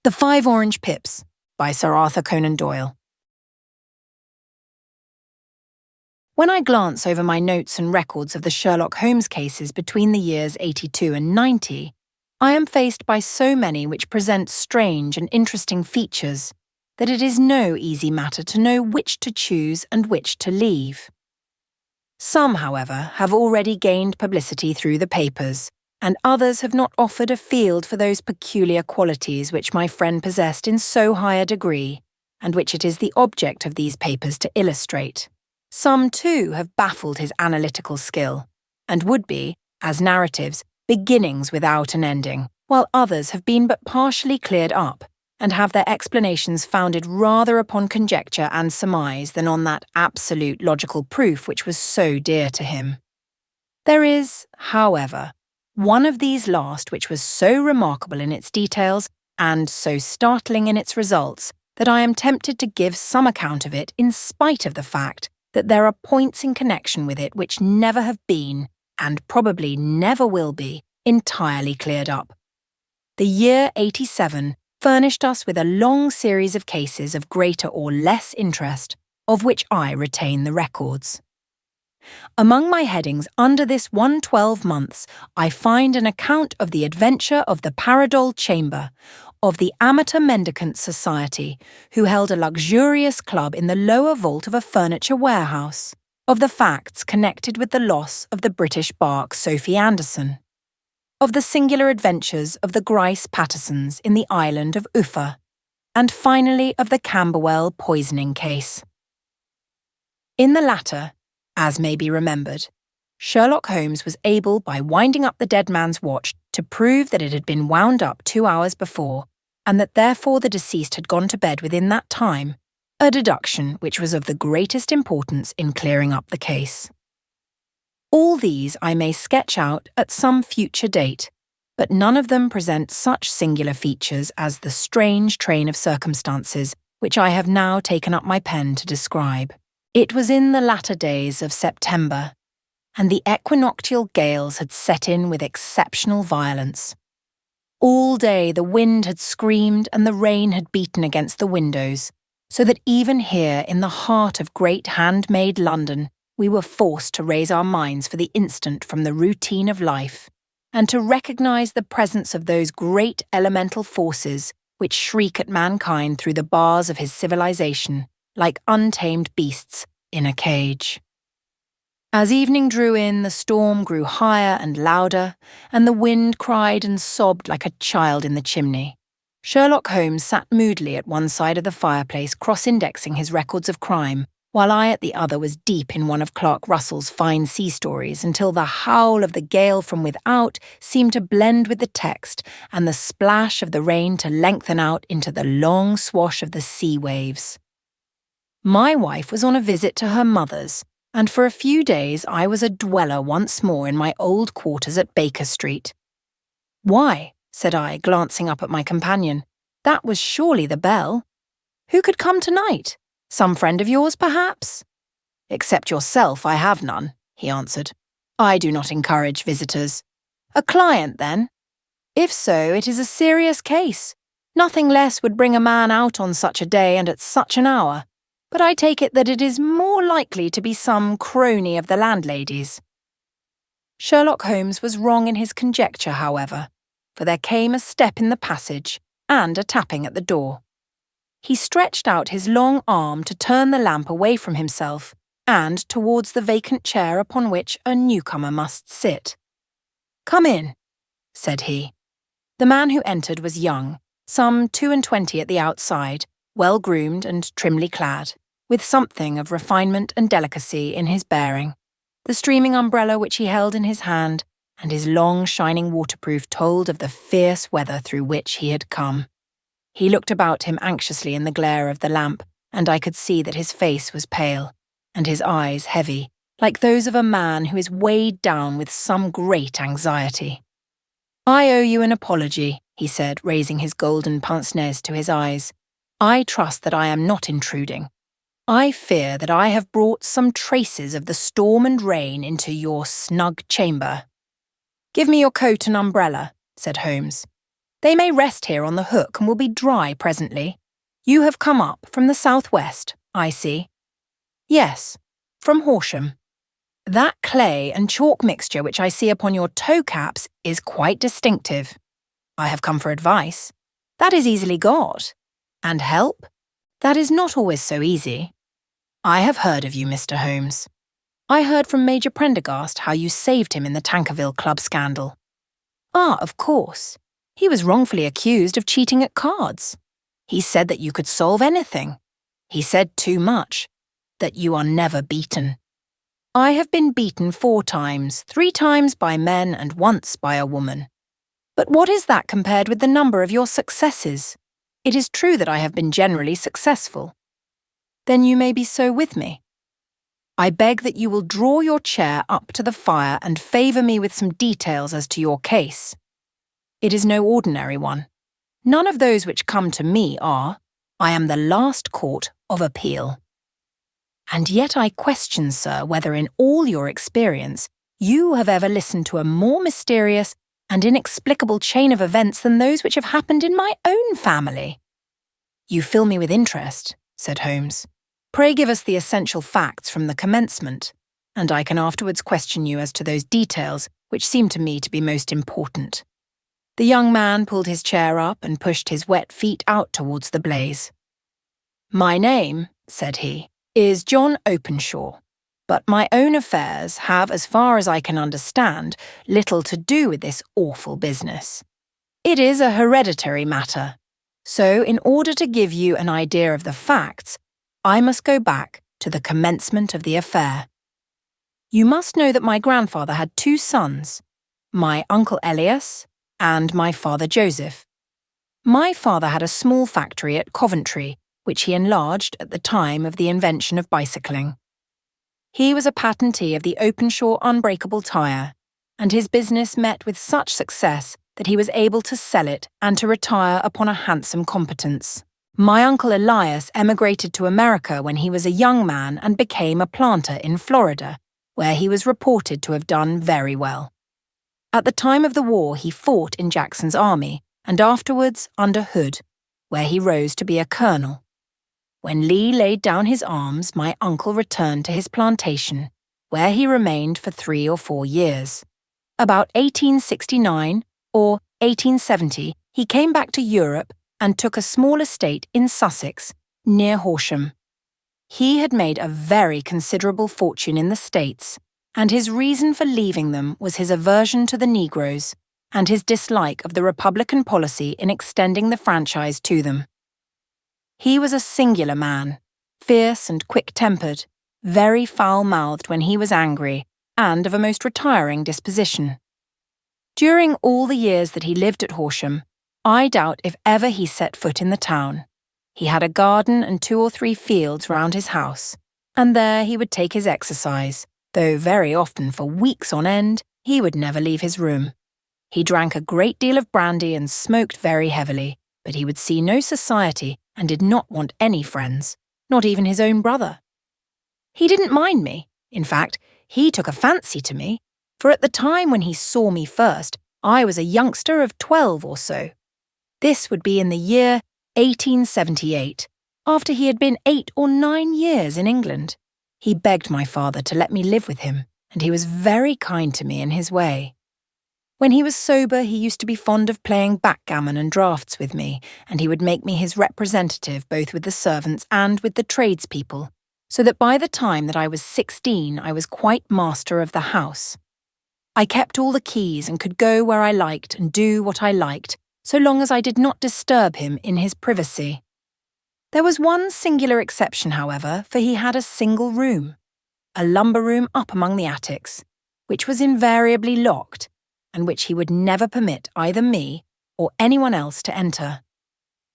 The 5 Orange Pips by Sir Arthur Conan Doyle. When I glance over my notes and records of the Sherlock Holmes cases between the years 82 and 90, I am faced by so many which present strange and interesting features that it is no easy matter to know which to choose and which to leave. Some, however, have already gained publicity through the papers, and others have not offered a field for those peculiar qualities which my friend possessed in so high a degree, and which it is the object of these papers to illustrate. Some, too, have baffled his analytical skill, and would be, as narratives, beginnings without an ending, while others have been but partially cleared up, and have their explanations founded rather upon conjecture and surmise than on that absolute logical proof which was so dear to him. There is, however, one of these last which was so remarkable in its details and so startling in its results that I am tempted to give some account of it in spite of the fact that there are points in connection with it which never have been, and probably never will be, entirely cleared up. The year 87 furnished us with a long series of cases of greater or less interest, of which I retain the records. Among my headings under this 112 months, I find an account of the adventure of the Paradol Chamber, of the Amateur Mendicant Society, who held a luxurious club in the lower vault of a furniture warehouse, of the facts connected with the loss of the British barque Sophie Anderson, of the singular adventures of the Grice Pattersons in the island of Uffa, and finally of the Camberwell poisoning case. In the latter, as may be remembered, Sherlock Holmes was able, by winding up the dead man's watch, to prove that it had been wound up 2 hours before, and that therefore the deceased had gone to bed within that time, a deduction which was of the greatest importance in clearing up the case. All these I may sketch out at some future date, but none of them present such singular features as the strange train of circumstances which I have now taken up my pen to describe. It was in the latter days of September, and the equinoctial gales had set in with exceptional violence. All day the wind had screamed and the rain had beaten against the windows, so that even here in the heart of great handmade London we were forced to raise our minds for the instant from the routine of life, and to recognise the presence of those great elemental forces which shriek at mankind through the bars of his civilization, like untamed beasts in a cage. As evening drew in, the storm grew higher and louder, and the wind cried and sobbed like a child in the chimney. Sherlock Holmes sat moodily at one side of the fireplace, cross-indexing his records of crime, while I at the other was deep in one of Clark Russell's fine sea stories until the howl of the gale from without seemed to blend with the text and the splash of the rain to lengthen out into the long swash of the sea waves. My wife was on a visit to her mother's, and for a few days I was a dweller once more in my old quarters at Baker Street. "Why," said I, glancing up at my companion, "that was surely the bell. Who could come tonight? Some friend of yours, perhaps?" "Except yourself, I have none," he answered. "I do not encourage visitors." "A client, then?" "If so, it is a serious case. Nothing less would bring a man out on such a day and at such an hour. But I take it that it is more likely to be some crony of the landlady's." Sherlock Holmes was wrong in his conjecture, however, for there came a step in the passage and a tapping at the door. He stretched out his long arm to turn the lamp away from himself and towards the vacant chair upon which a newcomer must sit. "Come in," said he. The man who entered was young, some 22 at the outside, well-groomed and trimly clad, with something of refinement and delicacy in his bearing. The streaming umbrella which he held in his hand and his long shining waterproof told of the fierce weather through which he had come. He looked about him anxiously in the glare of the lamp, and I could see that his face was pale, and his eyes heavy, like those of a man who is weighed down with some great anxiety. "I owe you an apology," he said, raising his golden pince-nez to his eyes. "I trust that I am not intruding. I fear that I have brought some traces of the storm and rain into your snug chamber." "Give me your coat and umbrella," said Holmes. They may rest here on the hook and will be dry presently. You have come up from the southwest, I see. Yes, from Horsham. That clay and chalk mixture which I see upon your toe caps is quite distinctive. I have come for advice. That is easily got. And help? That is not always so easy. I have heard of you, Mr. Holmes. I heard from Major Prendergast how you saved him in the Tankerville Club scandal. Ah, of course. He was wrongfully accused of cheating at cards. He said that you could solve anything. He said too much, that you are never beaten. I have been beaten 4 times, 3 times by men and once by a woman. But what is that compared with the number of your successes? It is true that I have been generally successful. Then you may be so with me. I beg that you will draw your chair up to the fire and favour me with some details as to your case. It is no ordinary one. None of those which come to me are. I am the last court of appeal. And yet I question, sir, whether in all your experience you have ever listened to a more mysterious and inexplicable chain of events than those which have happened in my own family. You fill me with interest, said Holmes. Pray give us the essential facts from the commencement, and I can afterwards question you as to those details which seem to me to be most important. The young man pulled his chair up and pushed his wet feet out towards the blaze. My name, said he, is John Openshaw, but my own affairs have, as far as I can understand, little to do with this awful business. It is a hereditary matter, so in order to give you an idea of the facts, I must go back to the commencement of the affair. You must know that my grandfather had 2 sons, my uncle Elias and my father Joseph. My father had a small factory at Coventry, which he enlarged at the time of the invention of bicycling. He was a patentee of the Openshaw unbreakable tyre, and his business met with such success that he was able to sell it and to retire upon a handsome competence. My uncle Elias emigrated to America when he was a young man and became a planter in Florida, where he was reported to have done very well. At the time of the war he fought in Jackson's army, and afterwards under Hood, where he rose to be a colonel. When Lee laid down his arms, my uncle returned to his plantation, where he remained for 3 or 4 years. About 1869 or 1870, he came back to Europe and took a small estate in Sussex, near Horsham. He had made a very considerable fortune in the States, and his reason for leaving them was his aversion to the Negroes and his dislike of the Republican policy in extending the franchise to them. He was a singular man, fierce and quick-tempered, very foul-mouthed when he was angry, and of a most retiring disposition. During all the years that he lived at Horsham, I doubt if ever he set foot in the town. He had a garden and 2 or 3 fields round his house, and there he would take his exercise, though very often for weeks on end he would never leave his room. He drank a great deal of brandy and smoked very heavily, but he would see no society and did not want any friends, not even his own brother. He didn't mind me. In fact, he took a fancy to me, for at the time when he saw me first, I was a youngster of 12 or so. This would be in the year 1878, after he had been 8 or 9 years in England. He begged my father to let me live with him, and he was very kind to me in his way. When he was sober, he used to be fond of playing backgammon and draughts with me, and he would make me his representative both with the servants and with the tradespeople, so that by the time that I was 16 I was quite master of the house. I kept all the keys and could go where I liked and do what I liked, so long as I did not disturb him in his privacy. There was one singular exception, however, for he had a single room, a lumber room up among the attics, which was invariably locked, and which he would never permit either me or anyone else to enter.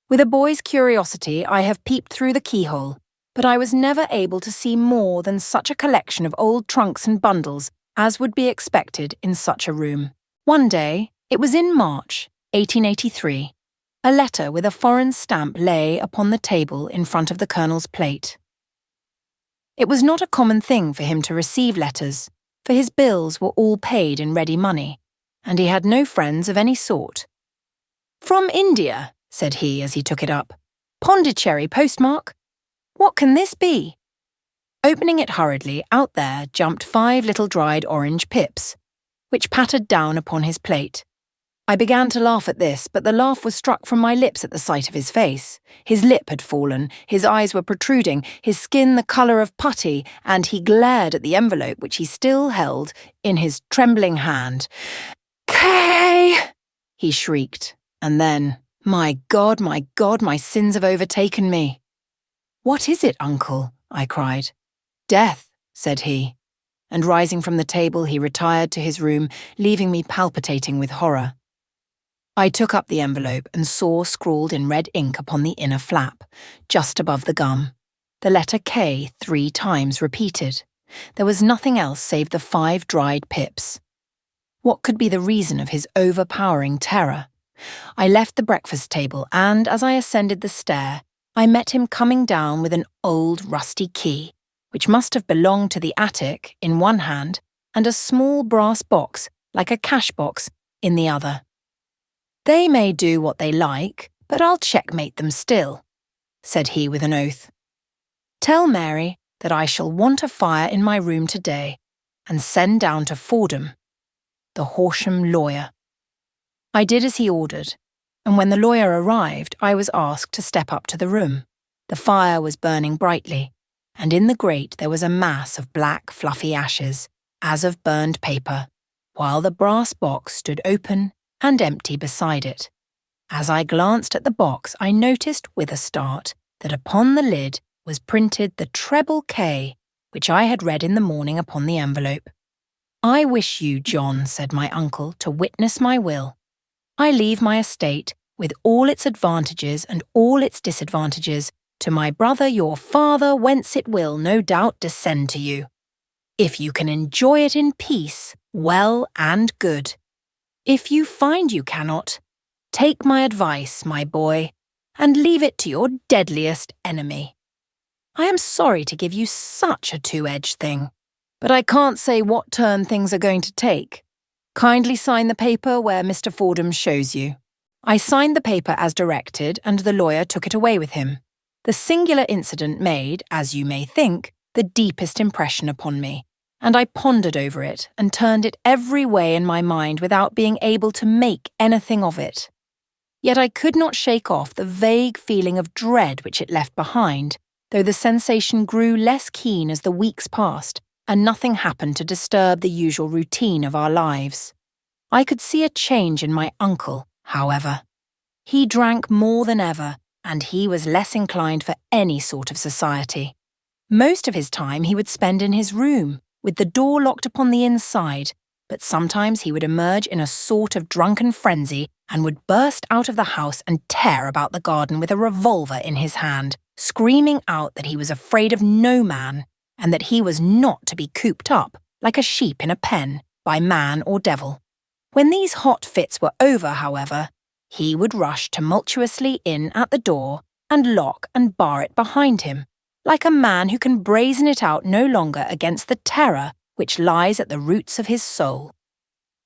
With a boy's curiosity, I have peeped through the keyhole, but I was never able to see more than such a collection of old trunks and bundles as would be expected in such a room. One day, it was in March, 1883, a letter with a foreign stamp lay upon the table in front of the Colonel's plate. It was not a common thing for him to receive letters, for his bills were all paid in ready money, and he had no friends of any sort. "From India," said he as he took it up. "Pondicherry postmark. What can this be?" Opening it hurriedly, out there jumped 5 little dried orange pips, which pattered down upon his plate. I began to laugh at this, but the laugh was struck from my lips at the sight of his face. His lip had fallen, his eyes were protruding, his skin the colour of putty, and he glared at the envelope which he still held in his trembling hand. "Kay!" he shrieked, and then, my God, my sins have overtaken me." "What is it, Uncle?" I cried. "Death," said he, and rising from the table he retired to his room, leaving me palpitating with horror. I took up the envelope and saw scrawled in red ink upon the inner flap, just above the gum, the letter K 3 times repeated. There was nothing else save the 5 dried pips. What could be the reason of his overpowering terror? I left the breakfast table and, as I ascended the stair, I met him coming down with an old rusty key, which must have belonged to the attic, in one hand, and a small brass box, like a cash box, in the other. "They may do what they like, but I'll checkmate them still," said he with an oath. "Tell Mary that I shall want a fire in my room today, and send down to Fordham, the Horsham lawyer." I did as he ordered, and when the lawyer arrived, I was asked to step up to the room. The fire was burning brightly, and in the grate there was a mass of black, fluffy ashes, as of burned paper, while the brass box stood open and empty beside it. As I glanced at the box, I noticed with a start that upon the lid was printed the treble K, which I had read in the morning upon the envelope. "I wish you, John," said my uncle, "to witness my will. I leave my estate, with all its advantages and all its disadvantages, to my brother your father, whence it will, no doubt, descend to you. If you can enjoy it in peace, well and good. If you find you cannot, take my advice, my boy, and leave it to your deadliest enemy. I am sorry to give you such a two-edged thing, but I can't say what turn things are going to take. Kindly sign the paper where Mr. Fordham shows you." I signed the paper as directed, and the lawyer took it away with him. The singular incident made, as you may think, the deepest impression upon me, and I pondered over it and turned it every way in my mind without being able to make anything of it. Yet I could not shake off the vague feeling of dread which it left behind, though the sensation grew less keen as the weeks passed, and nothing happened to disturb the usual routine of our lives. I could see a change in my uncle, however. He drank more than ever, and he was less inclined for any sort of society. Most of his time he would spend in his room, with the door locked upon the inside, but sometimes he would emerge in a sort of drunken frenzy and would burst out of the house and tear about the garden with a revolver in his hand, screaming out that he was afraid of no man, and that he was not to be cooped up, like a sheep in a pen, by man or devil. When these hot fits were over, however, he would rush tumultuously in at the door and lock and bar it behind him, like a man who can brazen it out no longer against the terror which lies at the roots of his soul.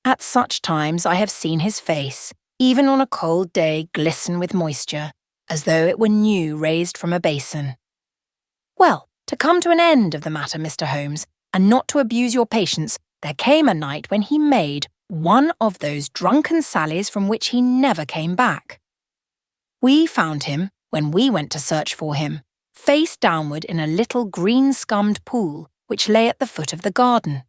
At such times I have seen his face, even on a cold day, glisten with moisture, as though it were new raised from a basin. Well, to come to an end of the matter, Mr. Holmes, and not to abuse your patience, there came a night when he made one of those drunken sallies from which he never came back. We found him, when we went to search for him, face downward in a little green-scummed pool which lay at the foot of the garden.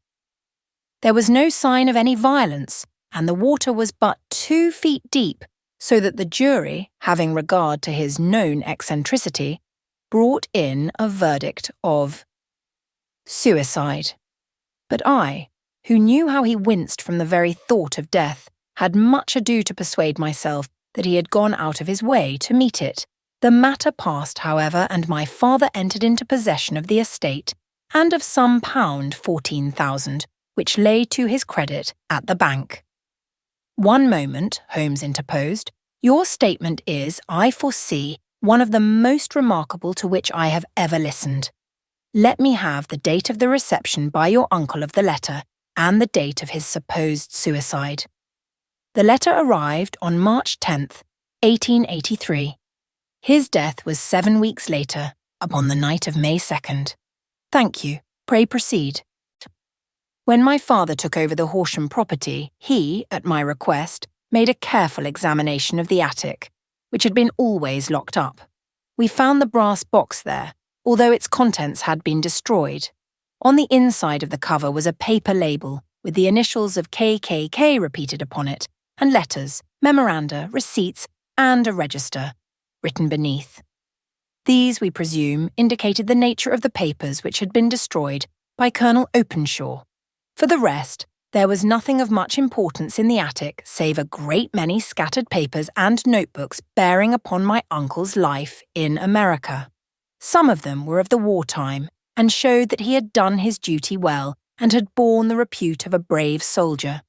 There was no sign of any violence, and the water was but 2 feet deep, so that the jury, having regard to his known eccentricity, brought in a verdict of suicide. But I, who knew how he winced from the very thought of death, had much ado to persuade myself that he had gone out of his way to meet it. The matter passed, however, and my father entered into possession of the estate and of some £14,000, which lay to his credit at the bank. "One moment," Holmes interposed. "Your statement is, I foresee, one of the most remarkable to which I have ever listened. Let me have the date of the reception by your uncle of the letter and the date of his supposed suicide." "The letter arrived on March 10th, 1883. His death was 7 weeks later, upon the night of May 2nd. Thank you. Pray proceed. When my father took over the Horsham property, he, at my request, made a careful examination of the attic, which had been always locked up. We found the brass box there, although its contents had been destroyed. On the inside of the cover was a paper label with the initials of KKK repeated upon it, and letters, memoranda, receipts, and a register written beneath. These, we presume, indicated the nature of the papers which had been destroyed by Colonel Openshaw. For the rest, there was nothing of much importance in the attic save a great many scattered papers and notebooks bearing upon my uncle's life in America. Some of them were of the wartime and showed that he had done his duty well and had borne the repute of a brave soldier.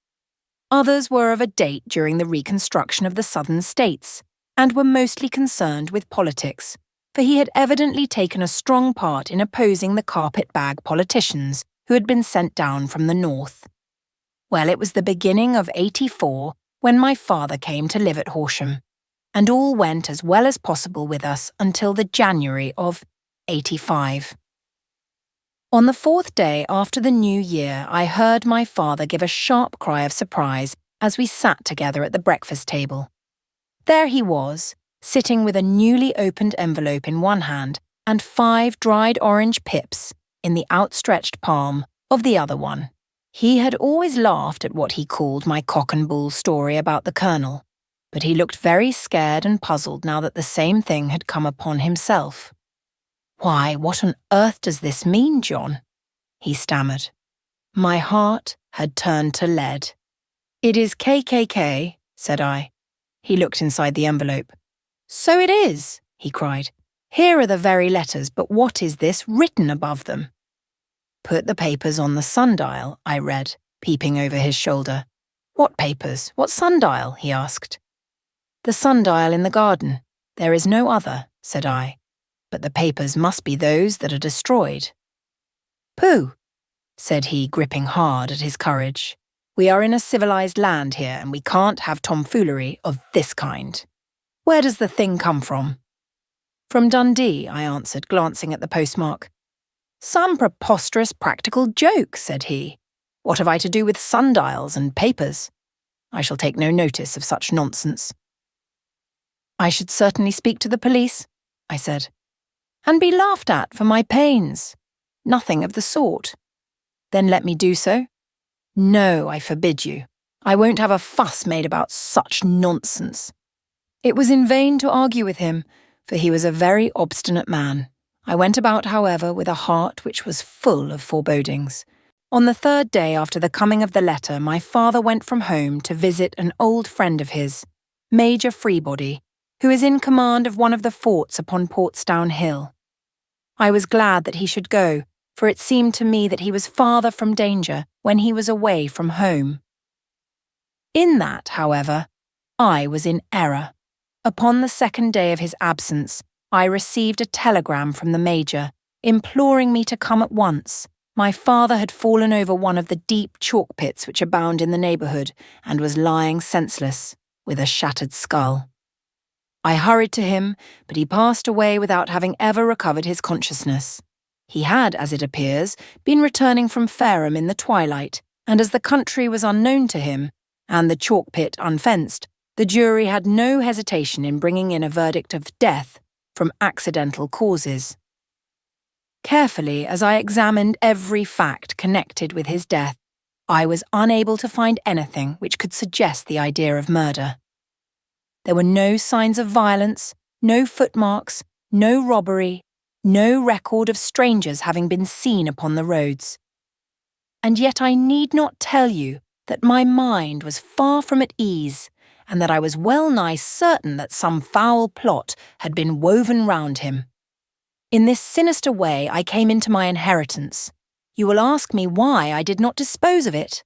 Others were of a date during the reconstruction of the Southern states and were mostly concerned with politics, for he had evidently taken a strong part in opposing the carpet-bag politicians who had been sent down from the north. Well, it was the beginning of '84 when my father came to live at Horsham, and all went as well as possible with us until the January of '85. On the 4th day after the New Year, I heard my father give a sharp cry of surprise as we sat together at the breakfast table. There he was, sitting with a newly opened envelope in one hand and 5 dried orange pips in the outstretched palm of the other one. He had always laughed at what he called my cock and bull story about the colonel, but he looked very scared and puzzled now that the same thing had come upon himself. "Why, what on earth does this mean, John?" he stammered. My heart had turned to lead. "It is KKK," said I. He looked inside the envelope. "So it is," he cried. "Here are the very letters, but what is this written above them?" "Put the papers on the sundial," I read, peeping over his shoulder. "What papers? What sundial?" he asked. "The sundial in the garden. There is no other," said I. "But the papers must be those that are destroyed." "Pooh," said he, gripping hard at his courage. "We are in a civilized land here, and we can't have tomfoolery of this kind. Where does the thing come from?" "From Dundee," I answered, glancing at the postmark. "Some preposterous practical joke," said he. "What have I to do with sundials and papers? I shall take no notice of such nonsense." "I should certainly speak to the police," I said. "And be laughed at for my pains. Nothing of the sort." "Then let me do so." "No, I forbid you. I won't have a fuss made about such nonsense." It was in vain to argue with him, for he was a very obstinate man. I went about, however, with a heart which was full of forebodings. On the 3rd day after the coming of the letter, my father went from home to visit an old friend of his, Major Freebody, who is in command of one of the forts upon Portsdown Hill. I was glad that he should go, for it seemed to me that he was farther from danger when he was away from home. In that, however, I was in error. Upon the 2nd day of his absence, I received a telegram from the Major, imploring me to come at once. My father had fallen over one of the deep chalk pits which abound in the neighbourhood, and was lying senseless, with a shattered skull. I hurried to him, but he passed away without having ever recovered his consciousness. He had, as it appears, been returning from Fareham in the twilight, and as the country was unknown to him, and the chalk pit unfenced, the jury had no hesitation in bringing in a verdict of death from accidental causes. Carefully, as I examined every fact connected with his death, I was unable to find anything which could suggest the idea of murder. There were no signs of violence, no footmarks, no robbery, no record of strangers having been seen upon the roads. And yet I need not tell you that my mind was far from at ease, and that I was well nigh certain that some foul plot had been woven round him. In this sinister way I came into my inheritance. You will ask me why I did not dispose of it.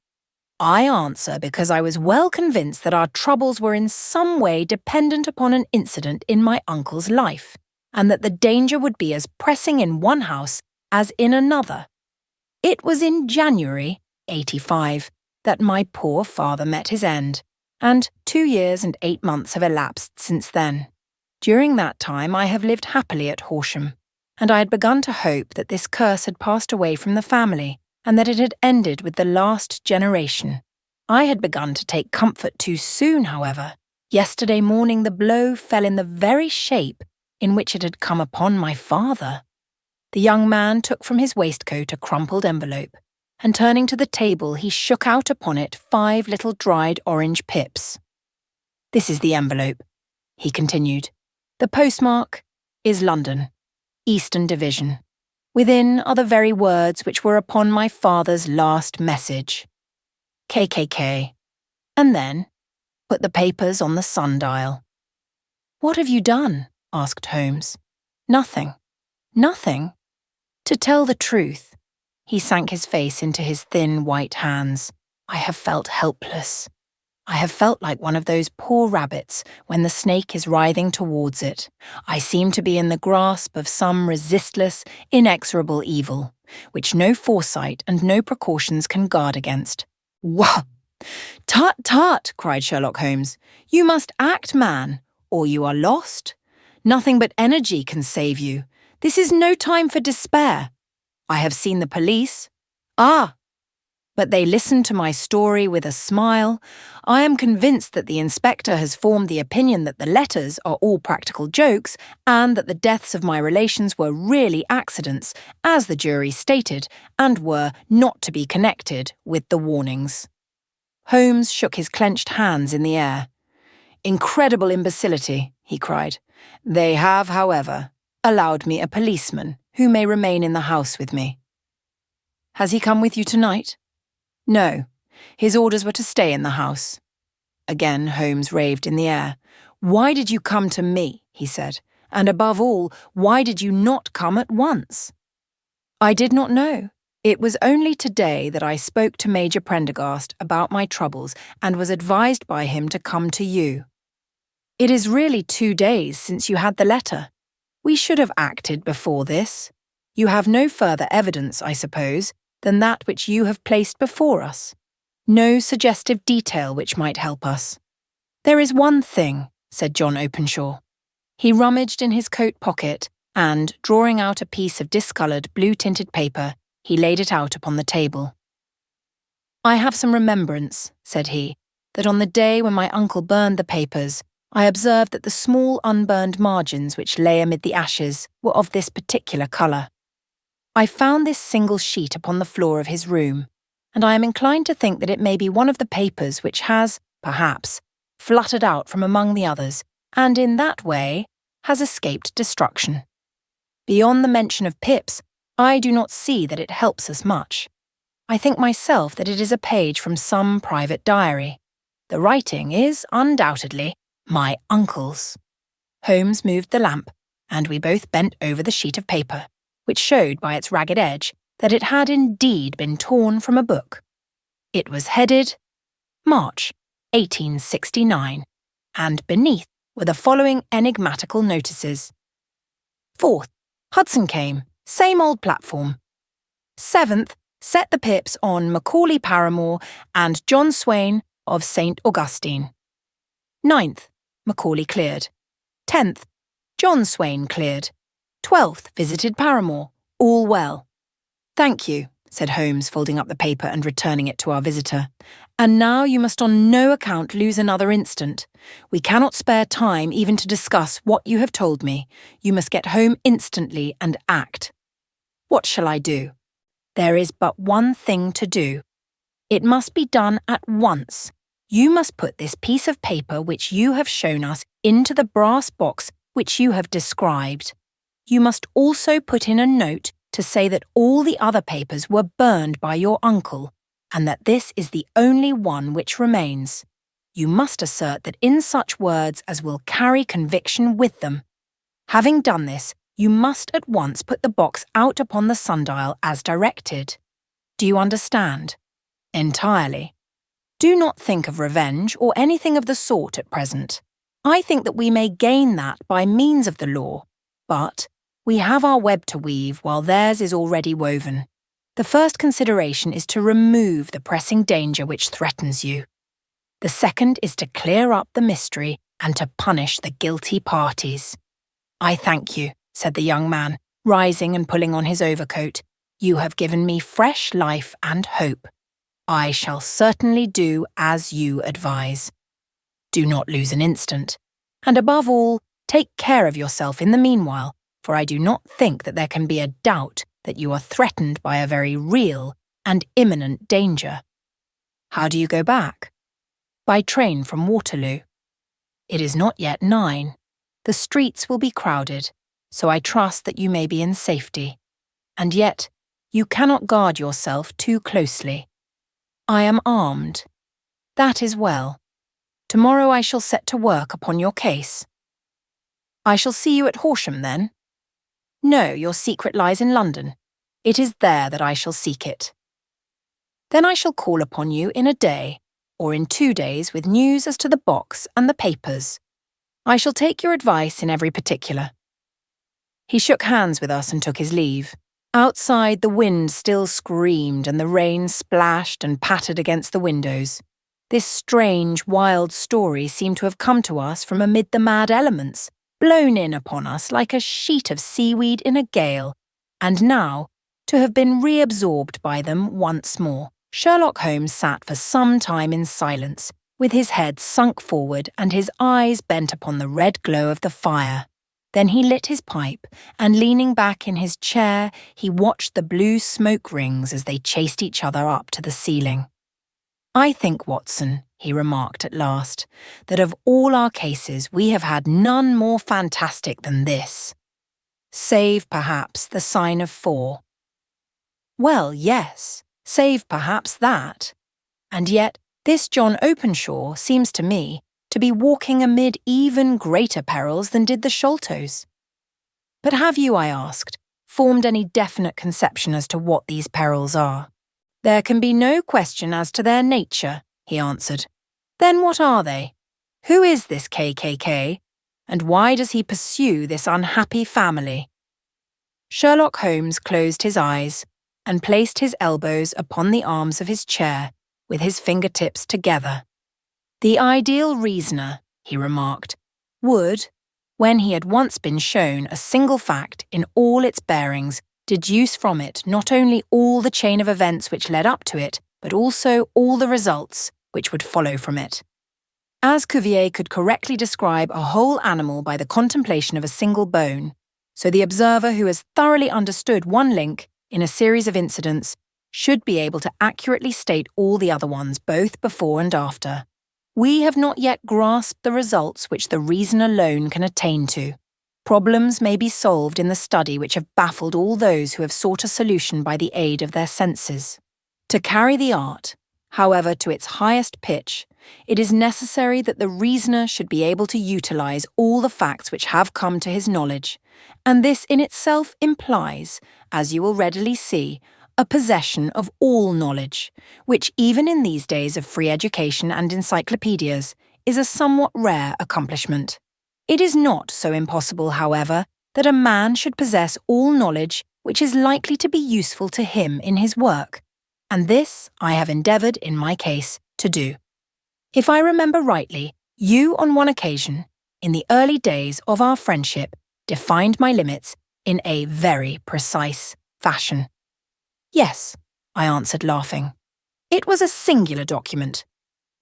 I answer because I was well convinced that our troubles were in some way dependent upon an incident in my uncle's life, and that the danger would be as pressing in one house as in another. It was in January '85 that my poor father met his end, and 2 years and 8 months have elapsed since then. During that time I have lived happily at Horsham, and I had begun to hope that this curse had passed away from the family, and that it had ended with the last generation. I had begun to take comfort too soon, however. Yesterday morning the blow fell in the very shape in which it had come upon my father. The young man took from his waistcoat a crumpled envelope, and turning to the table he shook out upon it 5 little dried orange pips. "This is the envelope," he continued. "The postmark is London, Eastern Division. Within are the very words which were upon my father's last message. KKK. And then put the papers on the sundial." "What have you done?" asked Holmes. "Nothing." "Nothing?" To tell the truth, he sank his face into his thin white hands. I have felt helpless. I have felt like one of those poor rabbits when the snake is writhing towards it. I seem to be in the grasp of some resistless, inexorable evil, which no foresight and no precautions can guard against. "Wah! Tut, tut!" cried Sherlock Holmes. "You must act, man, or you are lost. Nothing but energy can save you. This is no time for despair. I have seen the police. Ah! But they listened to my story with a smile. I am convinced that the inspector has formed the opinion that the letters are all practical jokes, and that the deaths of my relations were really accidents, as the jury stated, and were not to be connected with the warnings." Holmes shook his clenched hands in the air. "Incredible imbecility," he cried. "They have, however, allowed me a policeman who may remain in the house with me." "Has he come with you tonight?" "No. His orders were to stay in the house." Again Holmes raved in the air. "Why did you come to me?" he said. "And above all, why did you not come at once?" "I did not know. It was only today that I spoke to Major Prendergast about my troubles and was advised by him to come to you. It is really 2 days since you had the letter. We should have acted before this. You have no further evidence, I suppose, than that which you have placed before us. No suggestive detail which might help us." "There is one thing," said John Openshaw. He rummaged in his coat pocket and, drawing out a piece of discoloured blue-tinted paper, he laid it out upon the table. "I have some remembrance," said he, "that on the day when my uncle burned the papers, I observed that the small unburned margins which lay amid the ashes were of this particular colour. I found this single sheet upon the floor of his room, and I am inclined to think that it may be one of the papers which has, perhaps, fluttered out from among the others, and in that way has escaped destruction. Beyond the mention of pips, I do not see that it helps us much. I think myself that it is a page from some private diary. The writing is, undoubtedly, my uncle's." Holmes moved the lamp, and we both bent over the sheet of paper, which showed by its ragged edge that it had indeed been torn from a book. It was headed March 1869, and beneath were the following enigmatical notices. 4th, Hudson came, same old platform. 7th, set the pips on Macaulay Paramore and John Swain of St. Augustine. 9th, Macaulay cleared. 10th, John Swain cleared. 12th, visited Paramore. All well. "Thank you," said Holmes, folding up the paper and returning it to our visitor. "And now you must on no account lose another instant. We cannot spare time even to discuss what you have told me. You must get home instantly and act." "What shall I do?" "There is but one thing to do. It must be done at once. You must put this piece of paper which you have shown us into the brass box which you have described. You must also put in a note to say that all the other papers were burned by your uncle, and that this is the only one which remains. You must assert that in such words as will carry conviction with them. Having done this, you must at once put the box out upon the sundial as directed. Do you understand?" "Entirely." "Do not think of revenge or anything of the sort at present. I think that we may gain that by means of the law, but we have our web to weave while theirs is already woven. The first consideration is to remove the pressing danger which threatens you. The second is to clear up the mystery and to punish the guilty parties." "I thank you," said the young man, rising and pulling on his overcoat. "You have given me fresh life and hope. I shall certainly do as you advise. Do not lose an instant. And above all, take care of yourself in the meanwhile, for I do not think that there can be a doubt that you are threatened by a very real and imminent danger." "How do you go back?" "By train from Waterloo. It is not yet 9. The streets will be crowded, so I trust that you may be in safety. And yet, you cannot guard yourself too closely. I am armed. That is well. Tomorrow I shall set to work upon your case." "I shall see you at Horsham, then?" "No, your secret lies in London. It is there that I shall seek it." "Then I shall call upon you in a day, or in 2 days, with news as to the box and the papers. I shall take your advice in every particular." He shook hands with us and took his leave. Outside, the wind still screamed and the rain splashed and pattered against the windows. This strange, wild story seemed to have come to us from amid the mad elements, blown in upon us like a sheet of seaweed in a gale, and now to have been reabsorbed by them once more. Sherlock Holmes sat for some time in silence, with his head sunk forward and his eyes bent upon the red glow of the fire. Then he lit his pipe, and leaning back in his chair, he watched the blue smoke rings as they chased each other up to the ceiling. "I think, Watson," he remarked at last, "that of all our cases we have had none more fantastic than this. Save, perhaps, the sign of 4. Well, yes, save perhaps that. And yet this John Openshaw seems to me to be walking amid even greater perils than did the Sholtos. But have you, I asked, formed any definite conception as to what these perils are?" "There can be no question as to their nature," he answered. "Then what are they? Who is this KKK, and why does he pursue this unhappy family?" Sherlock Holmes closed his eyes and placed his elbows upon the arms of his chair with his fingertips together. "The ideal reasoner," he remarked, "would, when he had once been shown a single fact in all its bearings, deduce from it not only all the chain of events which led up to it, but also all the results which would follow from it. As Cuvier could correctly describe a whole animal by the contemplation of a single bone, so the observer who has thoroughly understood one link in a series of incidents should be able to accurately state all the other ones both before and after. We have not yet grasped the results which the reason alone can attain to. Problems may be solved in the study which have baffled all those who have sought a solution by the aid of their senses. To carry the art, however, to its highest pitch, it is necessary that the reasoner should be able to utilize all the facts which have come to his knowledge, and this in itself implies, as you will readily see, a possession of all knowledge, which even in these days of free education and encyclopedias is a somewhat rare accomplishment. It is not so impossible, however, that a man should possess all knowledge which is likely to be useful to him in his work, and this I have endeavoured in my case to do. If I remember rightly, you on one occasion, in the early days of our friendship, defined my limits in a very precise fashion. "Yes," I answered, laughing. "It was a singular document.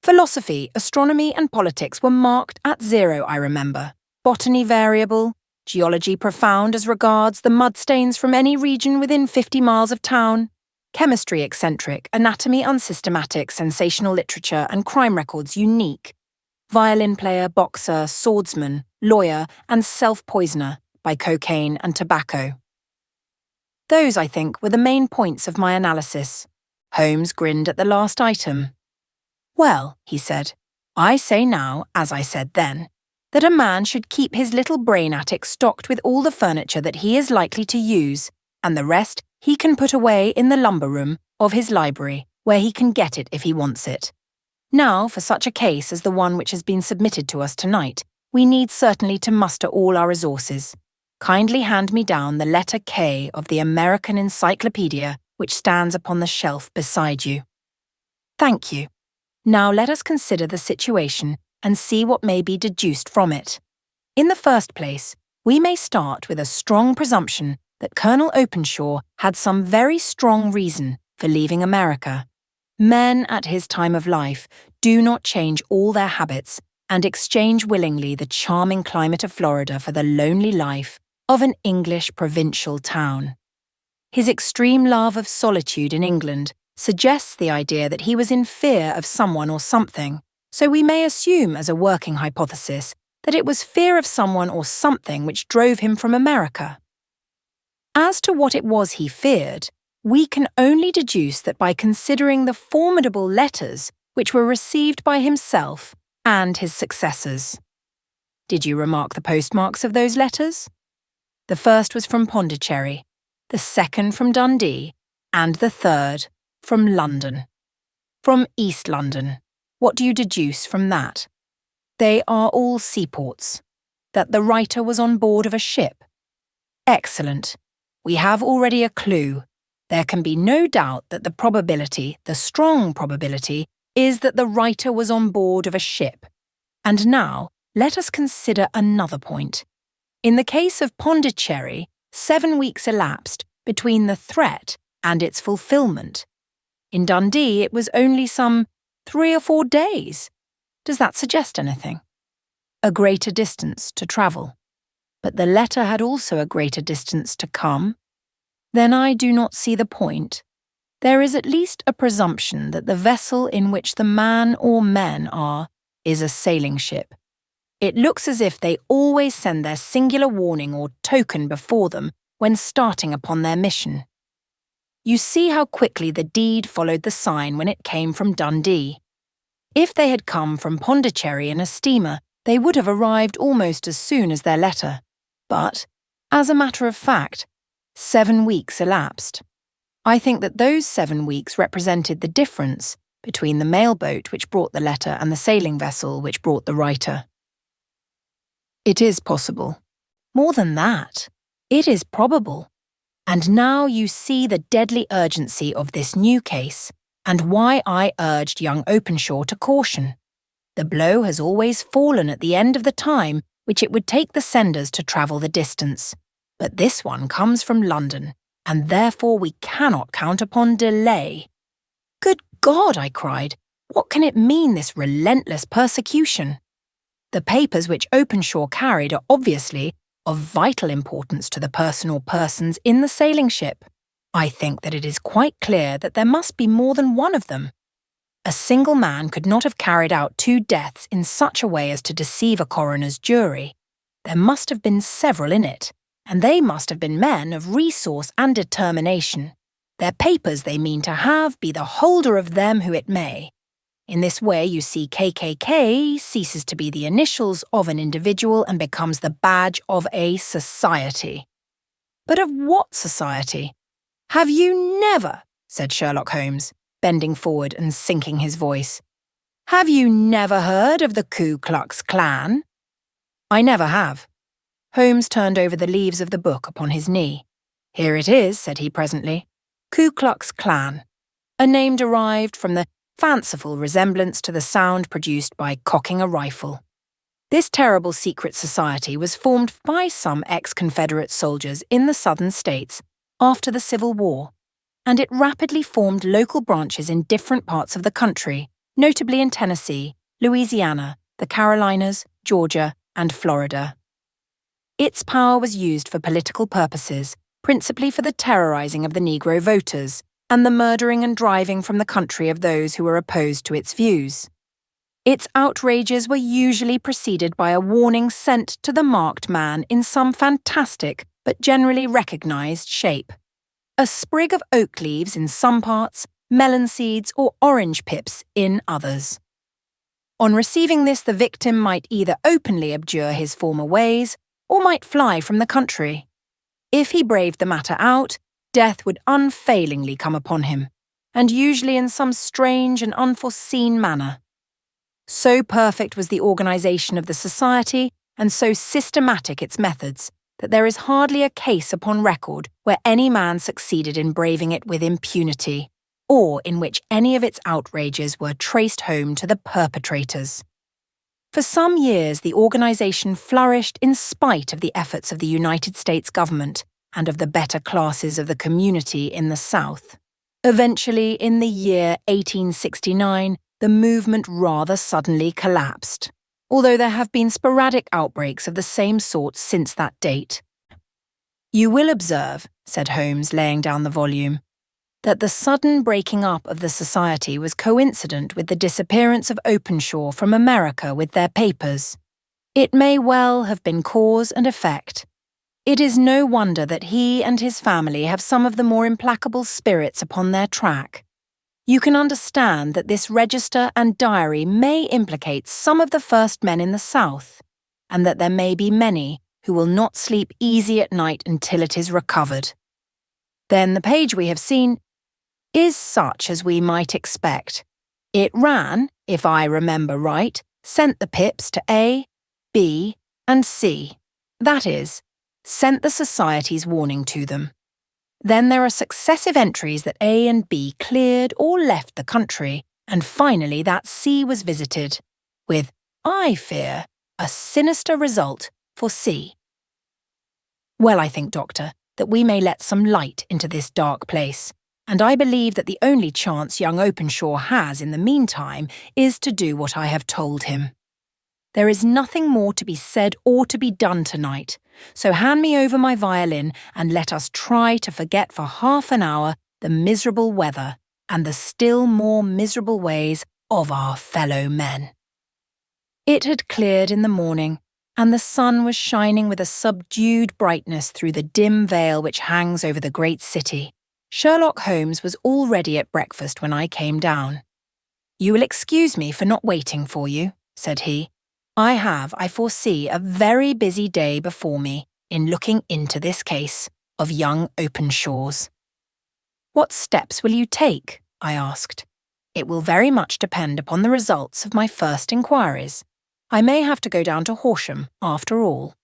Philosophy, astronomy and politics were marked at 0, I remember. Botany variable, geology profound as regards the mudstains from any region within 50 miles of town, chemistry eccentric, anatomy unsystematic, sensational literature and crime records unique, violin player, boxer, swordsman, lawyer and self-poisoner by cocaine and tobacco. Those, I think, were the main points of my analysis." Holmes grinned at the last item. "Well," he said, "I say now, as I said then, that a man should keep his little brain attic stocked with all the furniture that he is likely to use, and the rest he can put away in the lumber room of his library, where he can get it if he wants it. Now, for such a case as the one which has been submitted to us tonight, we need certainly to muster all our resources. Kindly hand me down the letter K of the American Encyclopedia which stands upon the shelf beside you." "Thank you. Now let us consider the situation and see what may be deduced from it. In the first place, we may start with a strong presumption that Colonel Openshaw had some very strong reason for leaving America. Men at his time of life do not change all their habits and exchange willingly the charming climate of Florida for the lonely life of an English provincial town. His extreme love of solitude in England suggests the idea that he was in fear of someone or something, so we may assume as a working hypothesis that it was fear of someone or something which drove him from America. As to what it was he feared, we can only deduce that by considering the formidable letters which were received by himself and his successors. Did you remark the postmarks of those letters? The first was from Pondicherry, the second from Dundee, and the third from London. From East London. What do you deduce from that? They are all seaports. That the writer was on board of a ship. Excellent. We have already a clue. There can be no doubt that the strong probability, is that the writer was on board of a ship. And now, let us consider another point. In the case of Pondicherry, 7 weeks elapsed between the threat and its fulfilment. In Dundee, it was only some 3 or 4 days. Does that suggest anything? A greater distance to travel. But the letter had also a greater distance to come. Then I do not see the point. There is at least a presumption that the vessel in which the man or men are is a sailing ship. It looks as if they always send their singular warning or token before them when starting upon their mission. You see how quickly the deed followed the sign when it came from Dundee. If they had come from Pondicherry in a steamer, they would have arrived almost as soon as their letter. But, as a matter of fact, 7 weeks elapsed. I think that those 7 weeks represented the difference between the mail boat which brought the letter and the sailing vessel which brought the writer. It is possible. More than that, it is probable. And now you see the deadly urgency of this new case and why I urged young Openshaw to caution. The blow has always fallen at the end of the time which it would take the senders to travel the distance. But this one comes from London, and therefore we cannot count upon delay. Good God, I cried, what can it mean, this relentless persecution? The papers which Openshaw carried are obviously of vital importance to the person or persons in the sailing ship. I think that it is quite clear that there must be more than one of them. A single man could not have carried out 2 deaths in such a way as to deceive a coroner's jury. There must have been several in it, and they must have been men of resource and determination. Their papers they mean to have be the holder of them who it may. In this way you see KKK ceases to be the initials of an individual and becomes the badge of a society. But of what society? Have you never, said Sherlock Holmes, bending forward and sinking his voice, have you never heard of the Ku Klux Klan? I never have. Holmes turned over the leaves of the book upon his knee. Here it is, said he presently. Ku Klux Klan, a name derived from the fanciful resemblance to the sound produced by cocking a rifle. This terrible secret society was formed by some ex-Confederate soldiers in the southern states after the Civil War, and it rapidly formed local branches in different parts of the country, notably in Tennessee, Louisiana, the Carolinas, Georgia, and Florida. Its power was used for political purposes, principally for the terrorizing of the Negro voters and the murdering and driving from the country of those who were opposed to its views. Its outrages were usually preceded by a warning sent to the marked man in some fantastic but generally recognized shape. A sprig of oak leaves in some parts, melon seeds or orange pips in others. On receiving this, the victim might either openly abjure his former ways or might fly from the country. If he braved the matter out, death would unfailingly come upon him, and usually in some strange and unforeseen manner. So perfect was the organization of the society, and so systematic its methods, that there is hardly a case upon record where any man succeeded in braving it with impunity. or in which any of its outrages were traced home to the perpetrators. For some years, the organization flourished in spite of the efforts of the United States government and of the better classes of the community in the South. Eventually, in the year 1869, the movement rather suddenly collapsed, although there have been sporadic outbreaks of the same sort since that date. "You will observe," said Holmes, laying down the volume, "that the sudden breaking up of the society was coincident with the disappearance of Openshaw from America with their papers. It may well have been cause and effect. It is no wonder that he and his family have some of the more implacable spirits upon their track. You can understand that this register and diary may implicate some of the first men in the South, and that there may be many who will not sleep easy at night until it is recovered. Then the page we have seen is such as we might expect. It ran, if I remember right, sent the pips to A, B, and C. That is, sent the society's warning to them. Then there are successive entries that A and B cleared or left the country, and finally that C was visited, with, I fear, a sinister result for C. Well, I think, Doctor, that we may let some light into this dark place, and I believe that the only chance young Openshaw has in the meantime is to do what I have told him. There is nothing more to be said or to be done tonight, so hand me over my violin and let us try to forget for half an hour the miserable weather and the still more miserable ways of our fellow men." It had cleared in the morning, and the sun was shining with a subdued brightness through the dim veil which hangs over the great city. Sherlock Holmes was already at breakfast when I came down. "You will excuse me for not waiting for you," said he. "I have, I foresee, a very busy day before me in looking into this case of young Openshaw's." "What steps will you take?" I asked. "It will very much depend upon the results of my first inquiries. I may have to go down to Horsham, after all."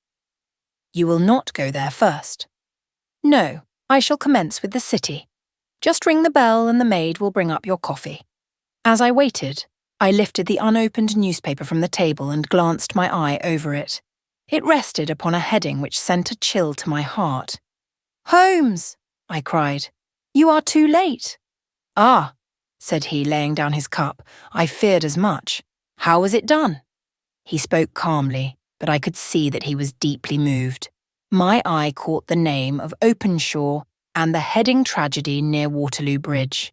"You will not go there first?" "No, I shall commence with the city. Just ring the bell and the maid will bring up your coffee." As I waited, I lifted the unopened newspaper from the table and glanced my eye over it. It rested upon a heading which sent a chill to my heart. "Holmes!" I cried. "You are too late." "Ah," said he, laying down his cup. "I feared as much. How was it done?" He spoke calmly, but I could see that he was deeply moved. My eye caught the name of Openshaw and the heading tragedy near Waterloo Bridge.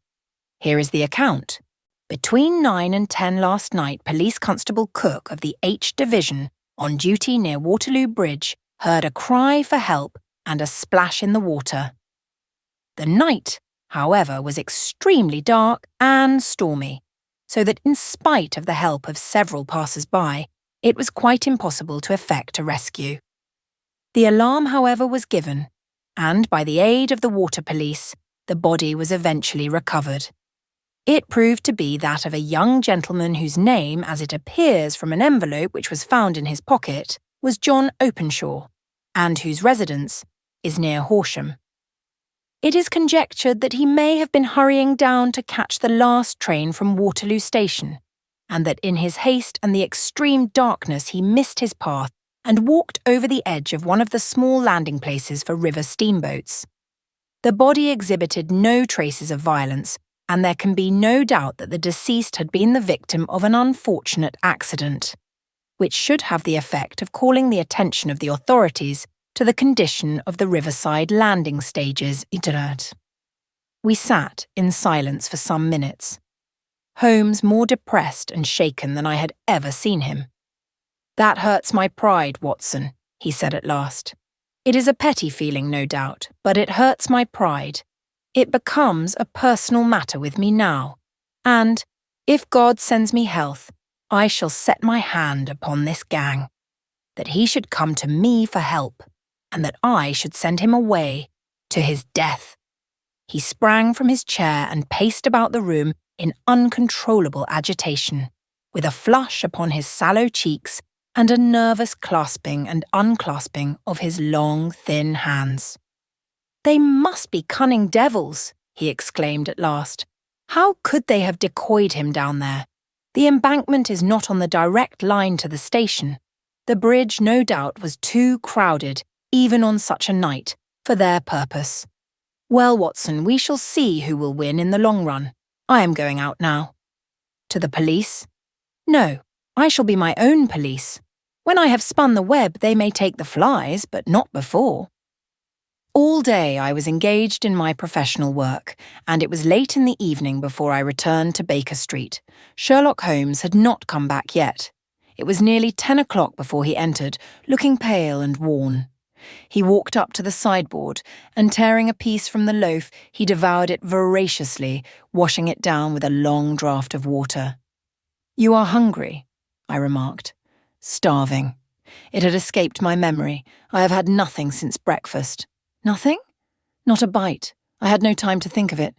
Here is the account. "Between 9 and 10 last night, Police Constable Cook of the H Division, on duty near Waterloo Bridge, heard a cry for help and a splash in the water. The night, however, was extremely dark and stormy, so that in spite of the help of several passers-by, it was quite impossible to effect a rescue. The alarm, however, was given, and by the aid of the water police, the body was eventually recovered. It proved to be that of a young gentleman whose name, as it appears from an envelope which was found in his pocket, was John Openshaw, and whose residence is near Horsham. It is conjectured that he may have been hurrying down to catch the last train from Waterloo Station, and that in his haste and the extreme darkness he missed his path and walked over the edge of one of the small landing places for river steamboats. The body exhibited no traces of violence, and there can be no doubt that the deceased had been the victim of an unfortunate accident, which should have the effect of calling the attention of the authorities to the condition of the riverside landing stages. We sat in silence for some minutes. Holmes more depressed and shaken than I had ever seen him. "That hurts my pride, Watson," he said at last. "It is a petty feeling, no doubt, but it hurts my pride. It becomes a personal matter with me now, and, if God sends me health, I shall set my hand upon this gang. That he should come to me for help, and that I should send him away to his death." He sprang from his chair and paced about the room in uncontrollable agitation, with a flush upon his sallow cheeks and a nervous clasping and unclasping of his long, thin hands. "They must be cunning devils," he exclaimed at last. How could they have decoyed him down there? The embankment is not on the direct line to the station. The bridge, no doubt, was too crowded, even on such a night, for their purpose. Well, Watson, we shall see who will win in the long run. I am going out now. To the police? No, I shall be my own police. When I have spun the web, they may take the flies, but not before. All day I was engaged in my professional work, and it was late in the evening before I returned to Baker Street. Sherlock Holmes had not come back yet. It was nearly 10 o'clock before he entered, looking pale and worn. He walked up to the sideboard, and tearing a piece from the loaf, he devoured it voraciously, washing it down with a long draught of water. "You are hungry," I remarked. "Starving. It had escaped my memory. I have had nothing since breakfast." "Nothing?" "Not a bite. I had no time to think of it.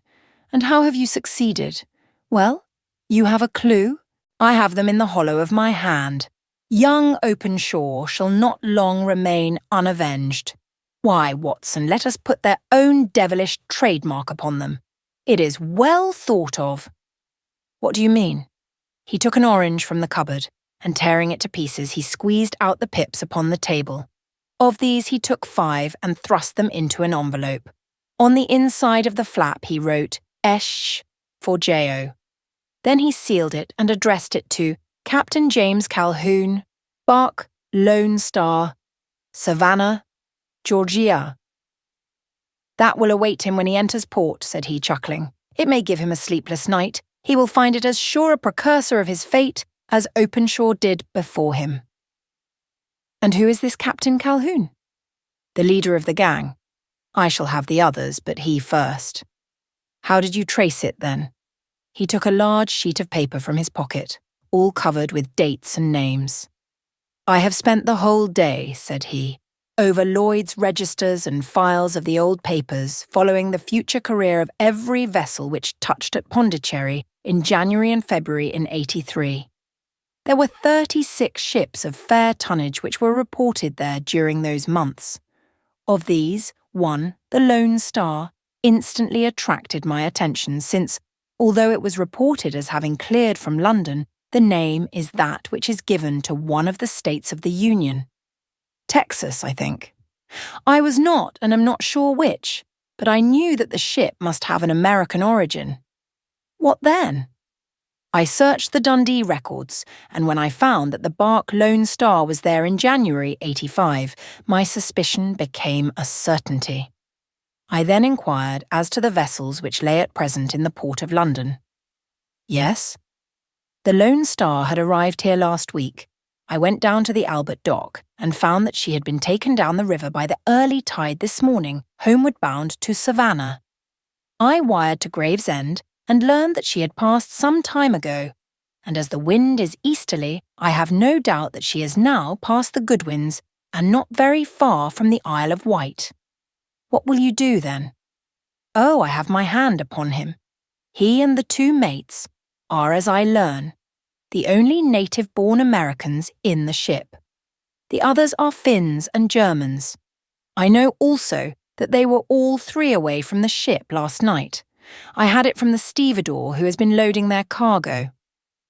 And how have you succeeded?" "Well, you have a clue?" "I have them in the hollow of my hand. Young Openshaw shall not long remain unavenged. Why, Watson, let us put their own devilish trademark upon them. It is well thought of." "What do you mean?" He took an orange from the cupboard, and tearing it to pieces, he squeezed out the pips upon the table. Of these he took 5 and thrust them into an envelope. On the inside of the flap he wrote "Esh" for J.O. Then he sealed it and addressed it to Captain James Calhoun, Bark, Lone Star, Savannah, Georgia. "That will await him when he enters port," said he, chuckling. "It may give him a sleepless night. He will find it as sure a precursor of his fate as Openshaw did before him." "And who is this Captain Calhoun?" "The leader of the gang. I shall have the others, but he first." "How did you trace it, then?" He took a large sheet of paper from his pocket, all covered with dates and names. "I have spent the whole day," said he, "over Lloyd's registers and files of the old papers, following the future career of every vessel which touched at Pondicherry in January and February in '83. There were 36 ships of fair tonnage which were reported there during those months. Of these, one, the Lone Star, instantly attracted my attention since, although it was reported as having cleared from London, the name is that which is given to one of the states of the Union. Texas, I think. I was not, and am not sure which, but I knew that the ship must have an American origin. What then? I searched the Dundee records, and when I found that the bark Lone Star was there in January '85, my suspicion became a certainty. I then inquired as to the vessels which lay at present in the port of London. Yes? The Lone Star had arrived here last week. I went down to the Albert Dock and found that she had been taken down the river by the early tide this morning, homeward bound to Savannah. I wired to Gravesend and learned that she had passed some time ago, and as the wind is easterly, I have no doubt that she is now past the Goodwins and not very far from the Isle of Wight. What will you do, then? Oh, I have my hand upon him. He and the 2 mates are, as I learn, the only native-born Americans in the ship. The others are Finns and Germans. I know also that they were all 3 away from the ship last night. I had it from the stevedore who has been loading their cargo.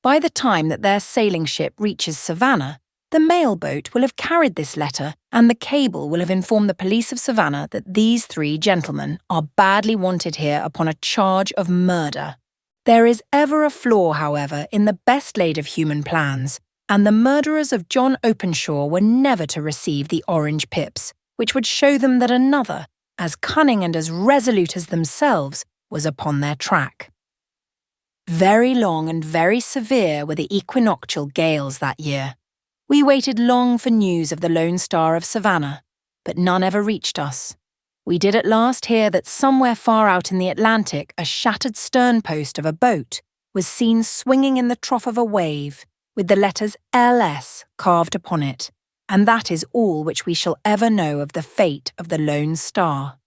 By the time that their sailing ship reaches Savannah, the mail boat will have carried this letter, and the cable will have informed the police of Savannah that these 3 gentlemen are badly wanted here upon a charge of murder. There is ever a flaw, however, in the best laid of human plans, and the murderers of John Openshaw were never to receive the orange pips, which would show them that another, as cunning and as resolute as themselves, was upon their track. Very long and very severe were the equinoctial gales that year. We waited long for news of the Lone Star of Savannah, but none ever reached us. We did at last hear that somewhere far out in the Atlantic a shattered sternpost of a boat was seen swinging in the trough of a wave, with the letters LS carved upon it, and that is all which we shall ever know of the fate of the Lone Star.